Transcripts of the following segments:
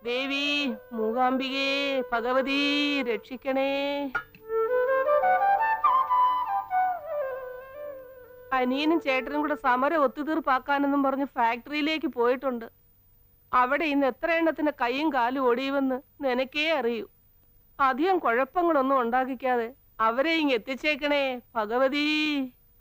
ദേവി മൂകാംബികേ ഭഗവതി രക്ഷിക്കണേ. അനിയനും ചേട്ടനും കൂടെ സമരം ഒത്തുതീർപ്പാക്കാനെന്നും പറഞ്ഞ് ഫാക്ടറിയിലേക്ക് പോയിട്ടുണ്ട്. അവിടെ ഇന്ന് എത്ര എണ്ണത്തിന്റെ കൈയും കാലും ഒടിയുമെന്ന് നിനക്കേ അറിയൂ. അധികം കുഴപ്പങ്ങളൊന്നും ഉണ്ടാക്കിക്കാതെ അവരെ ഇങ്ങ് എത്തിച്ചേക്കണേ ഭഗവതി.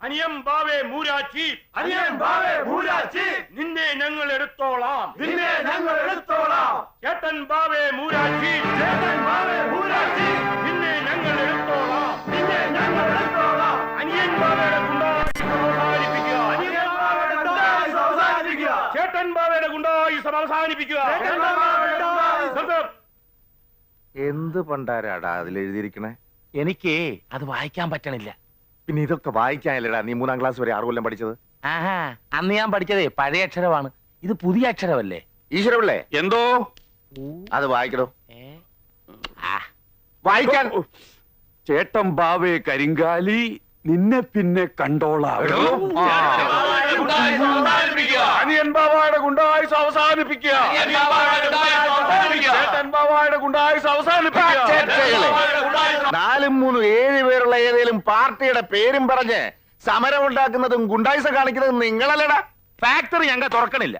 അനിയം ബാവേ മൂരാച്ചി, അനിയം ബാവേ മൂരാച്ചി, നിന്നെ ഞങ്ങൾ എടുത്തോളാം, നിന്നെ ഞങ്ങൾ എടുത്തോളാം. ചേട്ടൻ ബാവേ മൂരാച്ചി, ചേട്ടൻ ബാവേ മൂരാച്ചി, നിന്നെ ഞങ്ങൾ എടുത്തോളാം, നിന്നെ ഞങ്ങൾ എടുത്തോളാം. അനിയൻ ബാവയുടെ ഗുണ്ടായിസം അവസാനിപ്പിക്കുക, അനിയൻ ബാവയുടെ ഗുണ്ടായിസം അവസാനിപ്പിക്കുക, ചേട്ടൻ ബാവയുടെ ഗുണ്ടായിസം അവസാനിപ്പിക്കുക. എന്ത് പണ്ടാരാടാ അതിലെഴുതിയിരിക്കണേ? എനിക്ക് അത് വായിക്കാൻ പറ്റണില്ല. പിന്നെ ഇതൊക്കെ വായിക്കാനല്ലടാ നീ 3ാം ക്ലാസ് വരെ 6 കൊല്ലം പഠിച്ചത്? ആഹാ, അന്ന് ഞാൻ പഠിച്ചതേ പഴയ അക്ഷരമാണ്, ഇത് പുതിയ അക്ഷരമല്ലേ? ഈശ്വരപിള്ളേ, എന്തോ അത് വായിക്കടോ. വായിക്കാൻ. ചേട്ടൻ ബാവേ കരിങ്കാലി, നിന്നെ പിന്നെ കണ്ടോളാം. അനിയൻ ബാവയുടെ ഗുണ്ടായിസം അവസാനിപ്പിക്കുക, ചേട്ടൻ ബാവയുടെ ഗുണ്ടായിസം അവസാനിപ്പിക്കുക. 4, 3, 7 പേരുള്ള ഏതെങ്കിലും പാർട്ടിയുടെ പേരും പറഞ്ഞ് സമരം ഉണ്ടാക്കുന്നതും ഗുണ്ടായിസം കാണിക്കുന്നതും നിങ്ങളല്ലടാ. ഫാക്ടറി ഞങ്ങൾ തുറക്കണില്ല.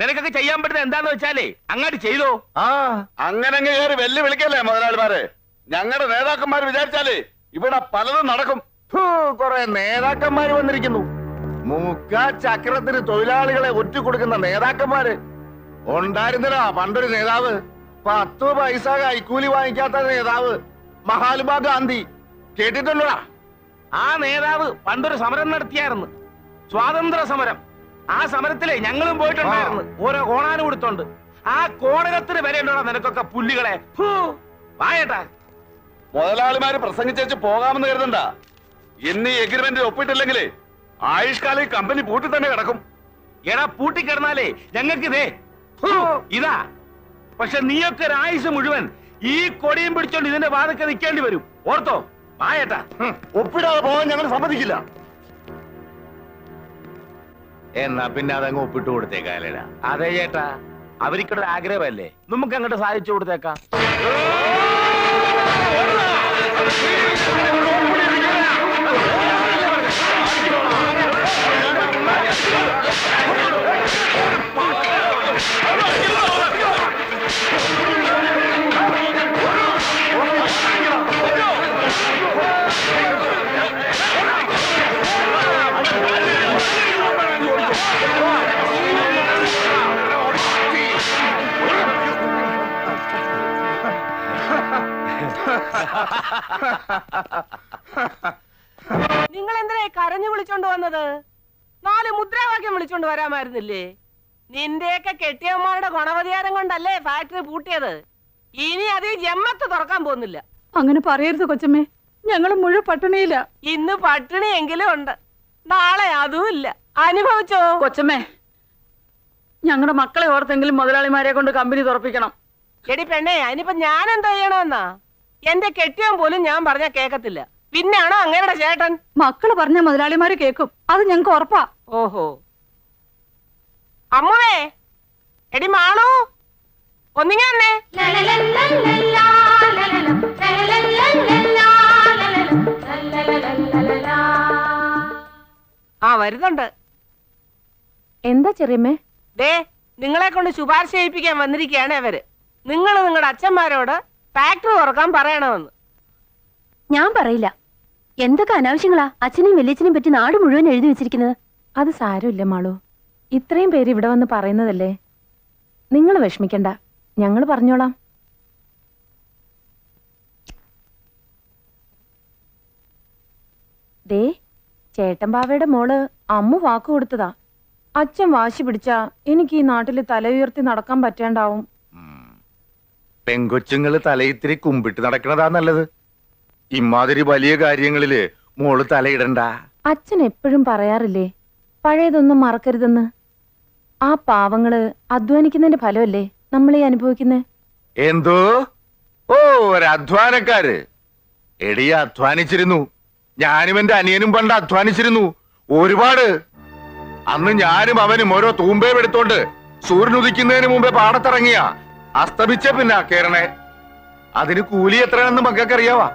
നിനക്കൊക്കെ ചെയ്യാൻ പറ്റുന്ന എന്താന്ന് വെച്ചാലേ അങ്ങോട്ട് ചെയ്തോ. അങ്ങനെ കയറി വെല്ലു വിളിക്കല്ലേ മുതലാളിമാരെ. ഞങ്ങളുടെ നേതാക്കന്മാർ വിചാരിച്ചാലേ ഇവിടെ പലതും നടക്കും. കുറെ നേതാക്കന്മാര് വന്നിരിക്കുന്നു. മുക്കാ ചക്രത്തിന് തൊഴിലാളികളെ ഒറ്റുകൊടുക്കുന്ന നേതാക്കന്മാര് ഉണ്ടായിരുന്നടാ. പണ്ടൊരു നേതാവ്, 10 പൈസ കൈക്കൂലി വാങ്ങിക്കാത്ത നേതാവ്, മഹാത്മാ ഗാന്ധി. കേട്ടിട്ടുണ്ടോടാ? ആ നേതാവ് പണ്ടൊരു സമരം നടത്തിയായിരുന്നു, സ്വാതന്ത്ര്യ സമരം. ആ സമരത്തിലെ ഞങ്ങളും പോയിട്ടുണ്ടായിരുന്നു, ഓരോ കോണാനും കൊടുത്തോണ്ട്. ആ കോണകത്തിന് വില ഉണ്ടോ നിനക്കൊക്കെ പുല്ലുകളെ? വായട്ടാ. മുതലാളിമാര് പ്രസംഗിച്ചു പോകാമെന്ന് കരുതണ്ട. ഇന്ന് ഈ എഗ്രിമെന്റിൽ ഒപ്പിട്ടില്ലെങ്കിലേ ആയുഷ്കാലം ഈ കമ്പനി പൂട്ടി തന്നെ കിടക്കും. എടാ പൂട്ടിക്കിടന്നാലേ ഞങ്ങൾക്ക് ഇതേ ഇതാ. പക്ഷെ നീയൊക്കെ ഒരു ആയുസ് മുഴുവൻ ഈ കൊടിയും പിടിച്ചോണ്ട് ഇതിന്റെ വാതൊക്കെ നിൽക്കേണ്ടി വരും. ഓർത്തോ? വായട്ടാ. ഒപ്പിടാതെ പോകാൻ ഞങ്ങൾ സമ്മതിക്കില്ല. എന്നാ പിന്നെ അതങ്ങ് ഒപ്പിട്ട് കൊടുത്തേക്കാലടാ. അതെ ചേട്ടാ, അവർക്കൊരു ആഗ്രഹമല്ലേ, നമുക്ക് അങ്ങോട്ട് സാധിച്ചു കൊടുത്തേക്കാം. നിങ്ങൾ എന്തിനാ കരഞ്ഞു വിളിച്ചോണ്ട് വന്നത്? 4 മുദ്രാവാക്യം വിളിച്ചോണ്ട് വരാമായിരുന്നില്ലേ? നിന്റെയൊക്കെ കെട്ടിയമ്മമാരുടെ ഗുണവധികാരം കൊണ്ടല്ലേ ഫാക്ടറി പൂട്ടിയത്. ഇനി അത് ജമ്മത്ത് തുറക്കാൻ പോകുന്നില്ല. അങ്ങനെ പറയരുത് കൊച്ചമ്മേ, ഞങ്ങൾ മുഴുവൻ പട്ടിണിയില്ല. ഇന്ന് പട്ടിണിയെങ്കിലും ഉണ്ട്, നാളെ അതും ഇല്ല. അനുഭവിച്ചോ കൊച്ചമ്മേ? ഞങ്ങളുടെ മക്കളെ ഓർത്തെങ്കിലും മുതലാളിമാരെ കൊണ്ട് കമ്പനി തുറപ്പിക്കണം. എടി പെണ്ണേ, അതിനിപ്പോ ഞാൻ എന്താ ചെയ്യണമെന്നാ? എന്റെ കെട്ടിയവൻ പോലും ഞാൻ പറഞ്ഞാ കേക്കത്തില്ല, പിന്നാണോ അങ്ങയുടെ ചേട്ടൻ? മക്കള് പറഞ്ഞ മുതലാളിമാര് കേക്കും, അത് ഞങ്ങക്ക് ഉറപ്പാ. ഓഹോ. അമ്മുവേ, എടി മാളു, ഒന്നിങ്ങന്നെ. ആ വരുന്നുണ്ട്. എന്താ ചെറിയമ്മേ? ദേ, നിങ്ങളെ കൊണ്ട് ശുപാർശ ചെയ്യിപ്പിക്കാൻ വന്നിരിക്കുകയാണ് അവര്. നിങ്ങൾ നിങ്ങളുടെ അച്ഛന്മാരോട് ഫാക്ടറി തുറക്കാൻ പറയണമെന്ന്. ഞാൻ പറയില്ല. എന്തൊക്കെ അനാവശ്യങ്ങളാ അച്ഛനെയും വലിയച്ഛനെയും പറ്റി നാട് മുഴുവൻ എഴുതി വെച്ചിരിക്കുന്നത്. അത് സാരമില്ല മാളു, ഇത്രയും പേര് ഇവിടെ വന്ന് പറയുന്നതല്ലേ. നിങ്ങൾ വിഷമിക്കണ്ട, ഞങ്ങൾ പറഞ്ഞോളാം. ദേ, ചേട്ടൻ ബാവയുടെ മോള് അമ്മു വാക്ക് കൊടുത്തതാ. അച്ഛൻ വാശി പിടിച്ചാ എനിക്ക് ഈ നാട്ടില് തല ഉയർത്തി നടക്കാൻ പറ്റാണ്ടാവും. പെങ്കൊച്ചുങ്ങള് തലയിത്തിരി കുമ്പിട്ട് നടക്കണതാ നല്ലത്. ഇമാതിരി വലിയ കാര്യങ്ങളില് മോള് തലയിടണ്ട. അച്ഛൻ എപ്പോഴും പറയാറില്ലേ പഴയതൊന്നും മറക്കരുതെന്ന്. ആ പാവങ്ങള് അധ്വാനിക്കുന്നതിന്റെ ഫലമല്ലേ നമ്മളീ അനുഭവിക്കുന്നേ. എന്തോ? ഓ, ഒരു അധ്വാനക്കാര്. എടി, അധ്വാനിച്ചിരുന്നു. ഞാനും എന്റെ അനിയനും പണ്ട് അധ്വാനിച്ചിരുന്നു ഒരുപാട്. അന്ന് ഞാനും അവനും ഓരോ തൂമ്പയും എടുത്തോണ്ട് സൂര്യൻ ഉദിക്കുന്നതിന് മുമ്പേ പാടത്തിറങ്ങിയ അസ്തമിച്ച പിന്നെ കേറണേ. അതിന് കൂലി എത്രയാണെന്ന് മക്കൾക്കറിയാവാ?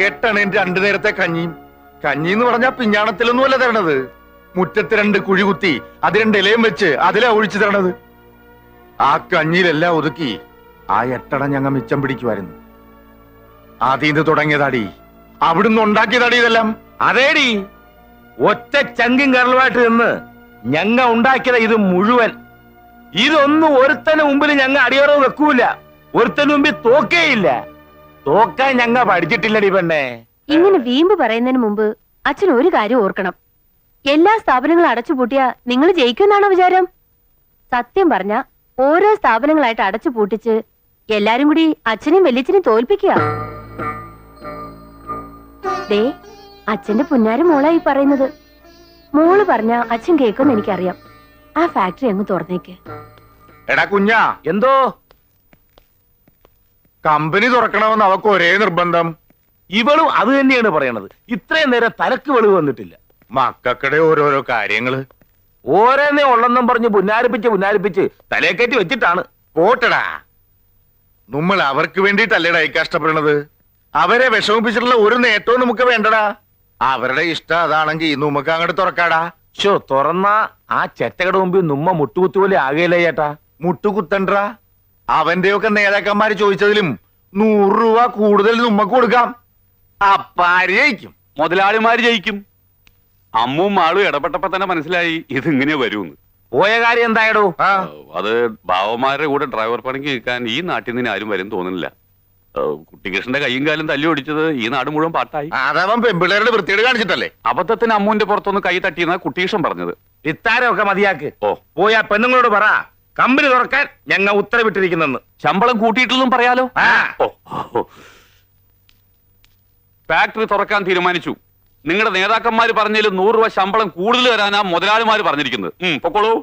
8 അണയും 2 നേരത്തെ കഞ്ഞിയും. കഞ്ഞി എന്ന് പറഞ്ഞാ പിഞ്ഞാണത്തിലൊന്നുമല്ല തരണത്. മുറ്റത്ത് 2 കുഴി കുത്തി അത് 2 ഇലയും വെച്ച് അതിലാ ഒഴിച്ചു തരണത്. ആ കഞ്ഞിയിലെല്ലാം ഒതുക്കി ആ 8 അണ ഞങ്ങൾ മിച്ചം പിടിക്കുമായിരുന്നു. ആദ്യം തുടങ്ങിയതാടി, അവിടുന്ന് ഉണ്ടാക്കിയതാടി ഇതെല്ലാം. അതേടി, ഒറ്റ ചങ്കും കരളുമായിട്ട് നിന്ന് ഞങ്ങ ഉണ്ടാക്കിയത് ഇത് മുഴുവൻ. ഇതൊന്നും ഒരുത്തന് മുമ്പിൽ ഞങ്ങ അടിയറവ് വെക്കൂല, ഒരുത്തന് മുമ്പിൽ തോക്കേയില്ല. തോക്കാൻ ഞങ്ങ പഠിച്ചിട്ടില്ലടി പെണ്ണേ. ഇങ്ങനെ വീമ്പ് പറയുന്നതിന് മുമ്പ് അച്ഛൻ ഒരു കാര്യം ഓർക്കണം. എല്ലാ സ്ഥാപനങ്ങളും അടച്ചുപൂട്ടിയാ നിങ്ങൾ ജയിക്കുമെന്നാണോ വിചാരം? സത്യം പറഞ്ഞ ഓരോ സ്ഥാപനങ്ങളായിട്ട് അടച്ചു പൂട്ടിച്ച് എല്ലാരും കൂടി അച്ഛനെയും വല്യച്ഛനെയും തോൽപ്പിക്കുക. ദേ, അച്ഛന്റെ പുന്നാരി മോളായി പറയുന്നത്. മോള് പറഞ്ഞ അച്ഛൻ കേൾക്കുമെന്ന് എനിക്കറിയാം. ആ ഫാക്ടറി അങ്ങ് തുറന്നേക്ക്. എടാ കുഞ്ഞാ, എന്തോ കമ്പനി തുറക്കണമെന്ന് അവക്ക് ഒരേ നിർബന്ധം. ഇവളും അത് തന്നെയാണ് പറയണത്. ഇത്രയും നേരം തലക്ക് വെളിവ് വന്നിട്ടില്ല. മക്കൾക്കിടെ ഓരോരോ കാര്യങ്ങള് ഓരോന്നേ ഉള്ളെന്നും പറഞ്ഞ് പുന്നാരിപ്പിച്ച് തലയെ കയറ്റി വെച്ചിട്ടാണ്. പോട്ടടാ, നമ്മൾ അവർക്ക് വേണ്ടിയിട്ടല്ലേടാ ഈ കഷ്ടപ്പെടണത്. അവരെ വിഷമിപ്പിച്ചിട്ടുള്ള ഒരു നേട്ടവും നമുക്ക് വേണ്ടടാ. അവരുടെ ഇഷ്ടം അതാണെങ്കിൽ നമുക്ക് അങ്ങോട്ട് തുറക്കാടാ. തുറന്ന ആ ചെറ്റകട മുമ്പിൽ nuമ്മ മുട്ടുകുത്തി പോലെ ആകെയില്ല ചേട്ടാ. മുട്ടുകുത്തണ്ടാ. അവന്റെയൊക്കെ നേതാക്കന്മാര് ചോദിച്ചതിലും 100 രൂപ കൂടുതൽ നമ്മക്ക് കൊടുക്കാം. അപ്പാര് ജയിക്കും? മുതലാളിമാര് ജയിക്കും. അമ്മും മാളും ഇടപെട്ടപ്പോ തന്നെ മനസ്സിലായി ഇത് ഇങ്ങനെ വരുമെന്ന്. പോയ കാര്യം എന്തായടോ? അത് ബാവന്മാരുടെ കൂടെ ഡ്രൈവർ പണിക്ക് നിൽക്കാൻ ഈ നാട്ടിൽ നിന്ന് ആരും വരും തോന്നുന്നില്ല. കുട്ടികൃഷ്ണന്റെ കൈയും കാലും തല്ലി ഓടിച്ചത് ഈ നാട് മുഴുവൻ പാട്ടായി. അതവൻ പെമ്പിള്ളേരുടെ വൃത്തിയോട് കാണിച്ചിട്ടല്ലേ? അബദ്ധത്തിന് അമ്മുവിന്റെ പുറത്തൊന്ന് കൈ തട്ടിയെന്നാ കുട്ടികൃഷ്ണൻ പറഞ്ഞത്. ഇത്താരമൊക്കെ മതിയാക്ക്. ഓ, പോയാ പെണ്ണുങ്ങളോട് പറ കമ്പനി തുറക്കാൻ ഞങ്ങൾ ഉത്തരവിട്ടിരിക്കുന്നെന്ന്. ശമ്പളം കൂട്ടിയിട്ടില്ലെന്നും പറയാലോ. ഫാക്ടറി തുറക്കാൻ തീരുമാനിച്ചു. നിങ്ങളുടെ നേതാക്കന്മാര് പറഞ്ഞതിൽ 100 രൂപ ശമ്പളം കൂടുതൽ തരാനാ മുതലാളിമാര് പറഞ്ഞിരിക്കുന്നത്. പൊക്കോളൂ.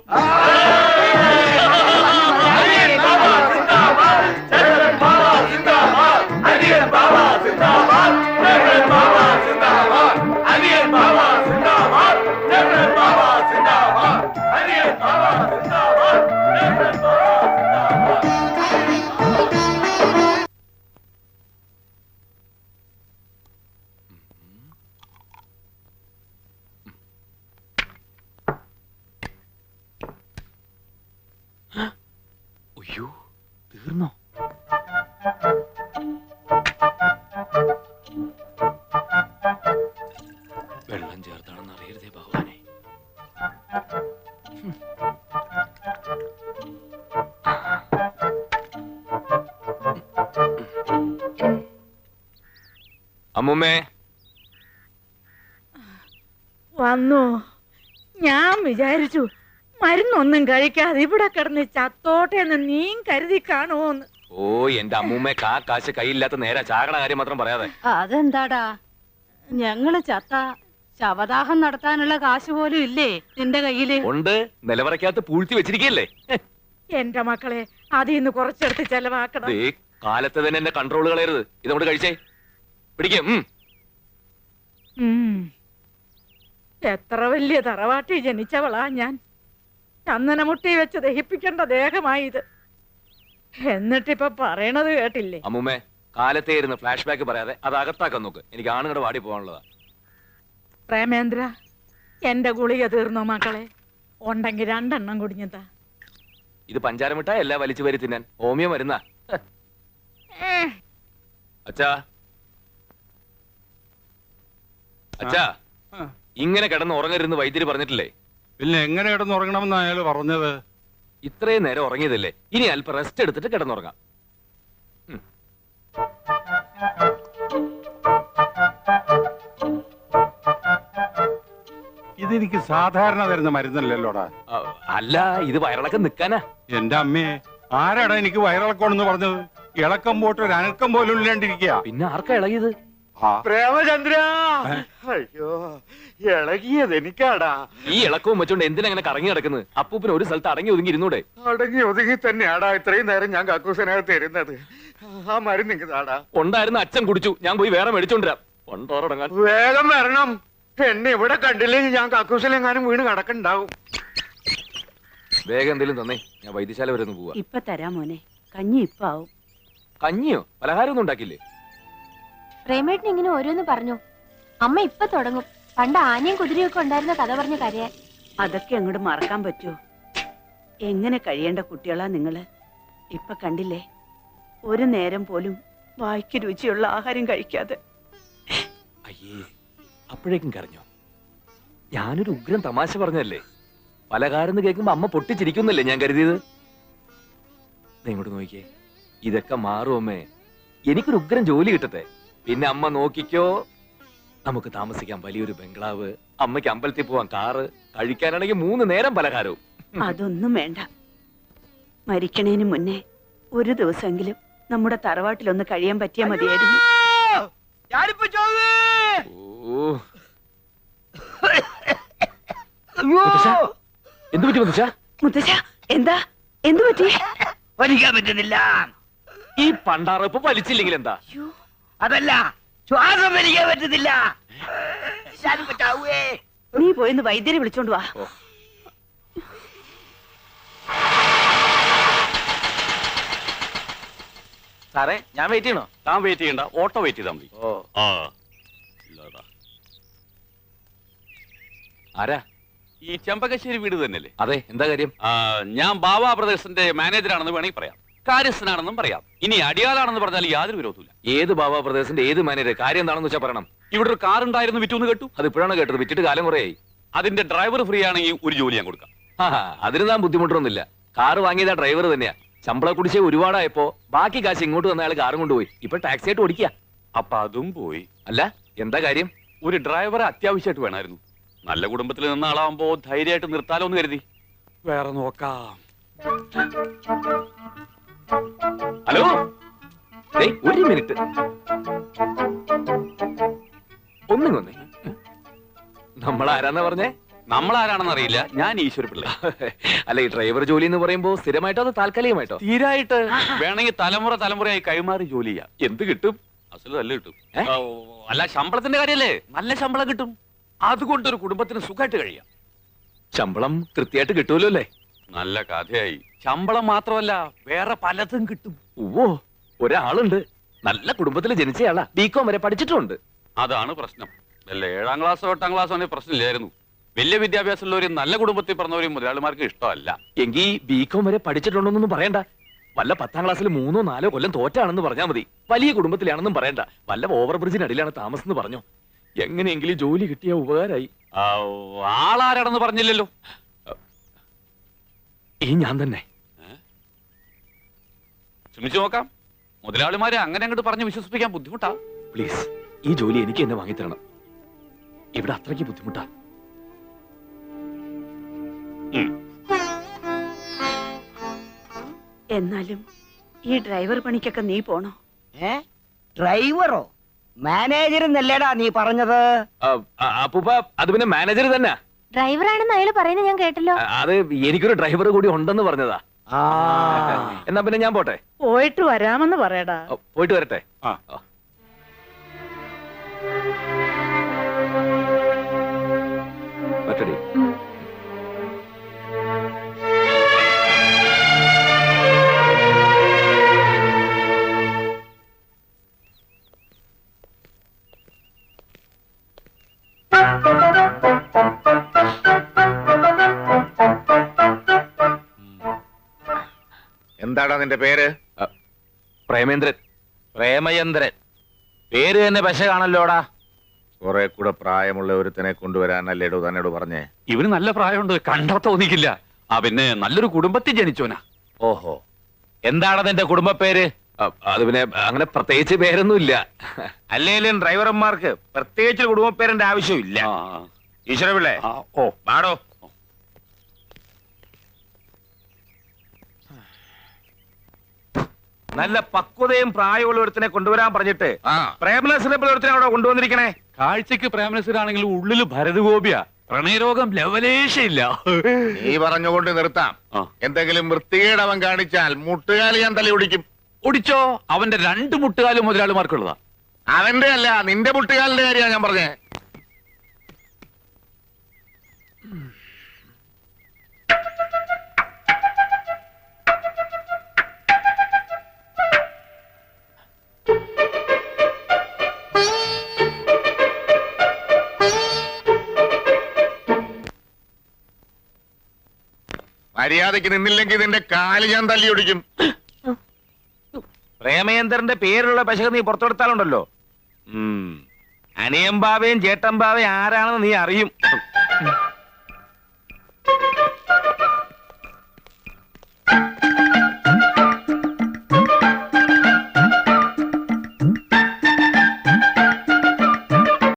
അയ്യോ, തീർന്നോ? വെള്ളം ചേർത്താണെന്ന് അറിയരുതേ ഭഗവാനെ. അമ്മൂമ്മേ വന്നു. ഞാൻ വിചാരിച്ചു മരുന്നൊന്നും കഴിക്കാതെ ഇവിടെ കിടന്ന് ചത്തോട്ടെ എന്ന് നീ കരുതി കാണുമോന്ന്. ഓ, എന്റെ അമ്മൂമ്മ കാശ് കയ്യില്ലാത്ത നേരെ ചാകണ കാര്യം മാത്രം പറയാതെ. അതെന്താടാ, ഞങ്ങള് ചത്ത ശവദാഹം നടത്താനുള്ള കാശ് പോലും ഇല്ലേ നിന്റെ കയ്യില്? ഉണ്ട്, നിലവറയ്ക്കകത്ത് പൂഴ്ത്തി വെച്ചിരിക്കല്ലേ. എന്റെ മക്കളെ, അതിന്ന് കുറച്ചെടുത്ത് ചെലവാക്കണം. കാലത്ത് തന്നെ എന്റെ കൺട്രോൾ കളയരുത്. ഇതോട് കഴിച്ചേ, പിടിക്കും. എത്ര വലിയ തറവാട്ടി ജനിച്ചവളാ ഞാൻ. ചന്ദനമുട്ടി വെച്ച് ദഹിപ്പിക്കേണ്ട ദേഹമായി ഇത്. എന്നിട്ടിപ്പൊ പറയണത് കേട്ടില്ലേ? അമ്മൂമ്മേ, കാലത്തെ ഇരുന്ന് ഫ്ലാഷ് ബാക്ക് പറയാതെ അത് അകത്താക്കാൻ നോക്ക്. എനിക്ക് ആണുങ്ങളുടെ വാടി പോകാനുള്ളതാ. പ്രേമേന്ദ്ര, എന്റെ ഗുളിക തീർന്നോ മക്കളെ? ഉണ്ടെങ്കിൽ 2 എണ്ണം കുടിഞ്ഞതാ. ഇത് പഞ്ചാരമിട്ടാ എല്ലാം വലിച്ചു വരി തിന്നാൻ ഹോമിയോ മരുന്നാ. അച്ഛാ, അച്ഛാ, ഇങ്ങനെ കിടന്ന് ഉറങ്ങരുന്ന് വൈദ്യര് പറഞ്ഞിട്ടില്ലേ? പിന്നെ എങ്ങനെ കിടന്നുറങ്ങണമെന്ന് അയാൾ പറഞ്ഞത്? ഇത്രയും നേരം ഉറങ്ങിയതല്ലേ, ഇനി അല്പം റെസ്റ്റ് എടുത്തിട്ട് കിടന്നുറങ്ങാം. ഇതെനിക്ക് സാധാരണ തരുന്ന മരുന്നല്ലല്ലോടാ. അല്ല, ഇത് വയറിളക്കം നിക്കാനാ. എന്റെ അമ്മയെ, ആരാടാ എനിക്ക് വയറിളക്കമെന്ന് പറഞ്ഞത്? ഇളക്കം പോട്ട് ഒരു അനക്കം പോലും ഇല്ലാണ്ടിരിക്കുക. പിന്നെ ആർക്കാ ഇളകിയത്? പ്രേമചന്ദ്ര, അയ്യോ, ഇളകിയത് എനിക്കാടാ. ഈ ഇളക്കവും വെച്ചോണ്ട് എന്തിനങ്ങനെ കറങ്ങി കിടക്കുന്നത്? അപ്പൂപ്പിന് ഒരു സ്ഥലത്ത് അടങ്ങി ഒതുങ്ങി ഇരുന്നൂടെ? അടങ്ങി ഒതുങ്ങി തന്നെയാടാ ഇത്രയും നേരം ഞാൻ കക്കൂസനകത്ത് തരുന്നത്. ആ മരുന്ന് നിങ്ങടാ. ഉണ്ടായിരുന്ന അച്ഛൻ കുടിച്ചു, ഞാൻ പോയി വേറെ മേടിച്ചോണ്ടിരാം. കൊണ്ടോറടങ്ങാൻ വേഗം വരണം. എന്നെ ഇവിടെ കണ്ടില്ലെങ്കിൽ ഞാൻ കക്കൂസിലെങ്ങാനും വീണ് കിടക്കണ്ടാവും. വേഗം എന്തെങ്കിലും തന്നേ, ഞാൻ വൈദ്യശാല വരെ ഒന്ന് പോവാ. ഇപ്പൊ തരാം മോനെ, കഞ്ഞി ഇപ്പൊ ആവും. കഞ്ഞിയോ? പലഹാരം ഒന്നും ഉണ്ടാക്കില്ലേ? പ്രേമേട്ടൻ ഇങ്ങനെ ഓരോന്ന് പറഞ്ഞു. അമ്മ ഇപ്പൊ തുടങ്ങും. പണ്ട് ആനയും കുതിരയും ഒക്കെ ഉണ്ടായിരുന്ന കഥ പറഞ്ഞ കരയാൻ. അതൊക്കെ അങ്ങോട്ട് മറക്കാൻ പറ്റുമോ? എങ്ങനെ കഴിയേണ്ട കുട്ടികളാ നിങ്ങള്. ഇപ്പൊ കണ്ടില്ലേ, ഒരു നേരം പോലും വായ്ക്ക് രുചിയുള്ള ആഹാരം കഴിക്കാതെ. അയ്യേ, അപ്പോഴേക്കും കരഞ്ഞോ? ഞാനൊരു ഉഗ്രം തമാശ പറഞ്ഞല്ലേ. പലഹാരം കേൾക്കുമ്പോ അമ്മ പൊട്ടിച്ചിരിക്കുന്നല്ലേ ഞാൻ കരുതിയത്. ഇങ്ങോട്ട് നോക്കിയേ, ഇതൊക്കെ മാറും അമ്മേ. എനിക്കൊരു ഉഗ്രം ജോലി കിട്ടട്ടെ, പിന്നെ അമ്മ നോക്കിക്കോ. നമുക്ക് താമസിക്കാൻ വലിയൊരു ബംഗ്ലാവ്, അമ്മയ്ക്ക് അമ്പലത്തിൽ പോവാൻ കാറ്, കഴിക്കാനാണെങ്കിൽ 3 നേരം പലഹാരവും. അതൊന്നും വേണ്ട. മരിക്കണേന് മുന്നേ ഒരു ദിവസമെങ്കിലും നമ്മുടെ തറവാട്ടിലൊന്ന് കഴിയാൻ പറ്റിയാ മതിയായിരുന്നു. എന്തു പറ്റി മുത്തശ്ശ? മുത്തശ്ശ, എന്താ? എന്തു പറ്റി? വലിക്കാൻ പറ്റുന്നില്ല. ഈ പണ്ടാറപ്പ് വലിച്ചില്ലെങ്കിൽ എന്താ? അതല്ല, ശ്വാസം വലിക്കാൻ പറ്റുന്നില്ല. നീ പോയിന്ന് വൈദ്യരെ വിളിച്ചോണ്ട് വാ. സാറേ, ഞാൻ വെയിറ്റ് ചെയ്യണോ? താൻ വെയിറ്റ് ചെയ്യണ്ട, ഓട്ടോ വെയിറ്റ് ചെയ്താൽ മതി. ഓ, ആരാ? ഈ ചെമ്പകശ്ശേരി വീട് തന്നെയല്ലേ? അതെ, എന്താ കാര്യം? ഞാൻ ബാബാ ബ്രദേഴ്സിന്റെ മാനേജറാണെന്ന് വേണമെങ്കിൽ പറയാം, കാര്യസ്ഥനാണെന്നും പറയാം. ഇനി അടിയാളാണെന്ന് പറഞ്ഞാൽ യാതൊരു വിരോധമില്ല. ഏത് ബാബാ പ്രദേശത്തിന്റെ ഏത് മാനേജർ? കാര്യം എന്താണെന്ന് വെച്ചാൽ പറയണം. ഇവിടെ ഒരു കാർ ഉണ്ടായിരുന്നു, വിറ്റൂന്ന് കേട്ടു. അത് ഇപ്പോഴാണ് കേട്ടത്, വിറ്റിട്ട് കാലം കുറയായി. അതിന്റെ ഡ്രൈവർ ഫ്രീ ആണെങ്കിൽ ഒരു ജോലി ഞാൻ കൊടുക്കാം. അതിന് താൻ ബുദ്ധിമുട്ടൊന്നുമില്ല. കാറ് വാങ്ങിയതാ ഡ്രൈവർ തന്നെയാ. ശമ്പള കുടിശ്ശേ ഒരുപാടായപ്പോ ബാക്കി കാശ് ഇങ്ങോട്ട് വന്ന അയാൾ കാറും കൊണ്ടുപോയി. ഇപ്പൊ ടാക്സി ആയിട്ട് ഓടിക്കുക. അപ്പൊ അതും പോയി. അല്ല, എന്താ കാര്യം? ഒരു ഡ്രൈവറെ അത്യാവശ്യമായിട്ട് വേണമായിരുന്നു. നല്ല കുടുംബത്തിൽ നിന്ന ആളാവുമ്പോ ധൈര്യമായിട്ട് നിർത്താലോ എന്ന് കരുതി. വേറെ നോക്കാം. ഹലോ, ഒരു മിനിറ്റ് ഒന്നിങ്ങൊന്നേ. നമ്മളാരാന്നാ പറഞ്ഞേ? നമ്മളാരാണെന്ന് അറിയില്ല, ഞാൻ ഈശ്വരപിള്ള. അല്ല, ഈ ഡ്രൈവർ ജോലി എന്ന് പറയുമ്പോ സ്ഥിരമായിട്ടോ അതോ താൽക്കാലികമായിട്ടോ? തീരായിട്ട് വേണമെങ്കിൽ തലമുറയായി കൈമാറി ജോലി ചെയ്യാം. എന്ത് കിട്ടും? അസല് നല്ല കിട്ടും. അല്ല, ശമ്പളത്തിന്റെ കാര്യല്ലേ, നല്ല ശമ്പളം കിട്ടും. അതുകൊണ്ടൊരു കുടുംബത്തിന് സുഖമായിട്ട് കഴിയാം. ശമ്പളം കൃത്യമായിട്ട് കിട്ടുമല്ലോ അല്ലേ? നല്ല കഥയായി. ശമ്പളം മാത്രമല്ല, വേറെ പലതും കിട്ടും. ഓ, ഒരാളുണ്ട്, നല്ല കുടുംബത്തിൽ ജനിച്ചയാളാ, ബികോം വരെ പഠിച്ചിട്ടുണ്ട്. അതാണ് പ്രശ്നം. അല്ല, 7ാം ക്ലാസ്സോ 8ാം ക്ലാസ്സോ ആണെങ്കിൽ പ്രശ്നമില്ലായിരുന്നു. വലിയ വിദ്യാഭ്യാസമുള്ളവരും നല്ല കുടുംബത്തിൽ പറഞ്ഞവരും മുതലാളിമാർക്ക് ഇഷ്ടമല്ല. എങ്കിൽ ബികോം വരെ പഠിച്ചിട്ടുണ്ടോന്നൊന്നും പറയണ്ട. വല്ല 10ാം ക്ലാസ്സിൽ 3 or 4 കൊല്ലം തോറ്റാണെന്ന് പറഞ്ഞാൽ മതി. വലിയ കുടുംബത്തിലാണെന്നും പറയണ്ട. വല്ല ഓവർ ബ്രിഡ്ജിനടിയിലാണ് താമസം എന്ന് പറഞ്ഞോ. എങ്ങനെയെങ്കിലും ജോലി കിട്ടിയ ഉപകാരമായി. ആളാരാണെന്ന് പറഞ്ഞില്ലല്ലോ. ഈ ഞാൻ തന്നെ. ശ്രമിച്ചു നോക്കാം. മുതലാളിമാരെ അങ്ങനെ അങ്ങോട്ട് പറഞ്ഞ് വിശ്വസിപ്പിക്കാൻ ബുദ്ധിമുട്ടാ. പ്ലീസ്, ഈ ജോലി എനിക്ക് എന്നെ വാങ്ങിത്തരണം. ഇവിടെ അത്രയ്ക്ക് ബുദ്ധിമുട്ടാ. എന്നാലും ഈ ഡ്രൈവർ പണിക്കൊക്കെ നീ പോണോ? ഡ്രൈവറോ മാനേജർ എന്നല്ലേടാ നീ പറഞ്ഞത്? അപ്പൂപ്പ, അത് പിന്നെ മാനേജർ തന്നെ. ഡ്രൈവറാണെന്ന് അയാൾ പറയുന്നത് ഞാൻ കേട്ടല്ലോ. അത് എനിക്കൊരു ഡ്രൈവർ കൂടി ഉണ്ടെന്ന് പറഞ്ഞതാ. എന്നാ പിന്നെ ഞാൻ പോട്ടെ. പോയിട്ട് വരാമെന്ന് പറയടാ. പോയിട്ട് വരട്ടെ. പറ്റടി. എന്താടാ നിന്റെ പേര്? പ്രേമേന്ദ്രൻ. പ്രേമചന്ദ്രൻ. പേര് തന്നെ പശ കാണല്ലോടാ. കുറെ കൂടെ പ്രായമുള്ള ഒരുത്തനെ കൊണ്ടുവരാനല്ലേടോ തന്നോട് പറഞ്ഞേ? ഇവന് നല്ല പ്രായമുണ്ട്, കണ്ടാ തോന്നിക്കില്ല. പിന്നെ നല്ലൊരു കുടുംബത്തിൽ ജനിച്ചോനാ. ഓഹോ, എന്താണ് നിന്റെ കുടുംബ പേര്? അത് പിന്നെ അങ്ങനെ പ്രത്യേകിച്ച് പേരൊന്നുമില്ല. അല്ലേലും ഡ്രൈവർമാർക്ക് പ്രത്യേകിച്ച് കുടുംബ പേരിന്റെ ആവശ്യമില്ല. ഈശ്വരപിള്ളേ, ഓ പാടോ. നല്ല പക്വതയും പ്രായമുള്ള ഒരുത്തിനെ കൊണ്ടുവരാൻ പറഞ്ഞിട്ട് പ്രേമനസിനെ ഒരുത്തിനെ അവിടെ കൊണ്ടുവന്നിരിക്കണേ. കാഴ്ചക്ക് പ്രേമനസരാണെങ്കിലും ഉള്ളില് ഭരതഗോപിയ. പ്രണയരോഗം ലവലേശയില്ല. നീ പറഞ്ഞുകൊണ്ട് നിർത്താം. എന്തെങ്കിലും വൃത്തികേട് അവൻ കാണിച്ചാൽ മുട്ടുകാലി ഞാൻ തലി ഒടിക്കും. ഒടിച്ചോ? അവന്റെ 2 മുട്ടുകാലും മുതലാളിമാർക്കുള്ളതാ. അവന്റെ അല്ല, നിന്റെ മുട്ടുകാലിന്റെ കാര്യമാണ് ഞാൻ പറഞ്ഞേ. മര്യാദയ്ക്ക് നിന്നില്ലെങ്കിൽ നിന്റെ കാല് ഞാൻ തല്ലി ഒടിക്കും. പ്രേമേന്ദ്രന്റെ പേരിലുള്ള പശക നീ പുറത്തെടുത്താലുണ്ടല്ലോ, അനിയമ്പാവയും ചേട്ടമ്പാവയും ആരാണെന്ന് നീ അറിയും.